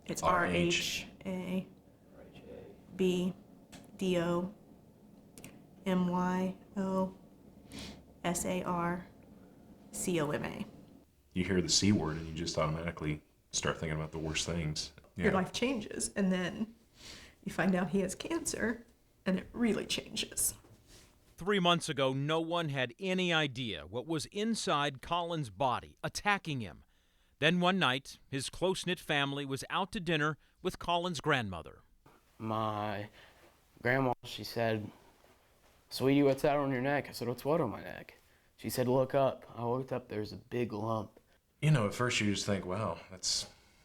It's RHABDOMYOSARCOMA. You hear the C word and you just automatically start thinking about the worst things. Yeah. Your life changes, and then you find out he has cancer, and it really changes. 3 months ago, no one had any idea what was inside Colin's body, attacking him. Then one night, his close-knit family was out to dinner with Colin's grandmother. My grandma, she said, "Sweetie, what's that on your neck?" I said, "What's what on my neck?" She said, "Look up." I looked up, there's a big lump. You know, at first you just think, wow,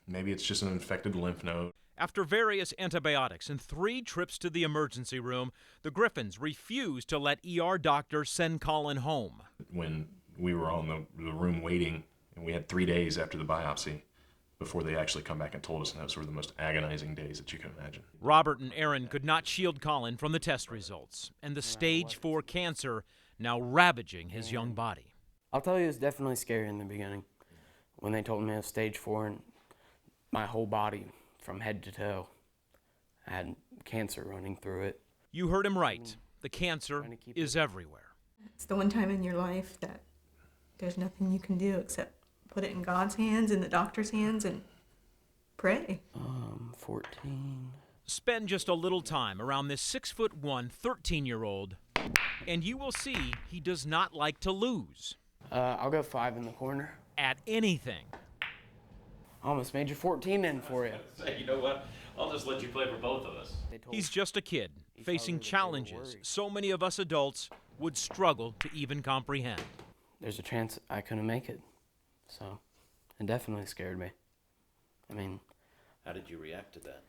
maybe it's just an infected lymph node. After various antibiotics and 3 trips to the emergency room, the Griffins refused to let ER doctors send Colin home. When we were all in the room waiting, and we had 3 days after the biopsy before they actually come back and told us, and those were the most agonizing days that you can imagine. Robert and Aaron could not shield Colin from the test results, and the stage 4 cancer now ravaging his young body. I'll tell you, it was definitely scary in the beginning. When they told me it was stage 4 and my whole body, from head to toe, I had cancer running through it. You heard him right. The cancer is everywhere. It's the one time in your life that there's nothing you can do except put it in God's hands, in the doctor's hands, and pray. 14. Spend just a little time around this 6'1", 13-year-old, and you will see he does not like to lose. I'll go 5 in the corner. At anything. I almost made your 14 in for you. Say, you know what? I'll just let you play for both of us. He's just a kid, facing challenges so many of us adults would struggle to even comprehend. There's a chance I couldn't make it. So, it definitely scared me. I mean... How did you react to that?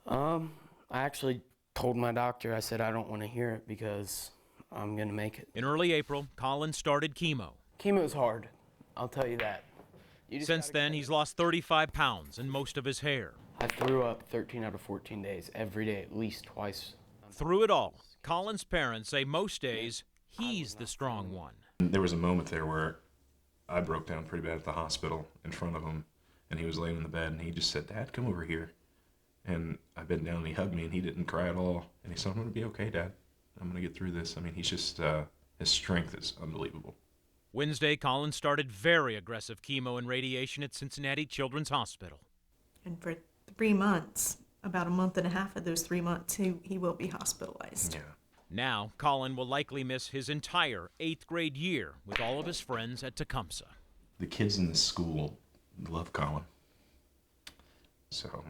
I actually told my doctor, I said I don't want to hear it because I'm going to make it. In early April, Colin started chemo. Chemo's hard, I'll tell you that. Since then, he's lost 35 pounds and most of his hair. I threw up 13 out of 14 days, every day, at least twice. Through it all, Colin's parents say most days he's the strong one. There was a moment there where I broke down pretty bad at the hospital in front of him, and he was laying in the bed, and he just said, "Dad, come over here." And I bent down and he hugged me, and he didn't cry at all. And he said, "I'm going to be okay, Dad. I'm going to get through this." I mean, he's just, his strength is unbelievable. Wednesday, Colin started very aggressive chemo and radiation at Cincinnati Children's Hospital. And for 3 months, about a month and a half of those 3 months, he will be hospitalized. Yeah. Now, Colin will likely miss his entire 8th grade year with all of his friends at Tecumseh. The kids in this school love Colin. So,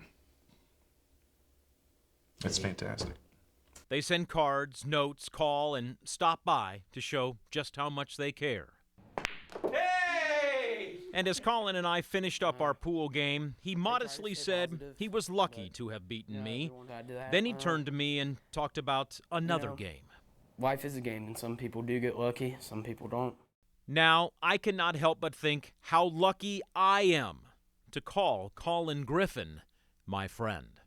it's fantastic. They send cards, notes, call, and stop by to show just how much they care. Hey! And as Colin and I finished up our pool game, he modestly said he was lucky to have beaten me. Then he turned to me and talked about another game. Life is a game, and some people do get lucky, some people don't. Now, I cannot help but think how lucky I am to call Colin Griffin my friend.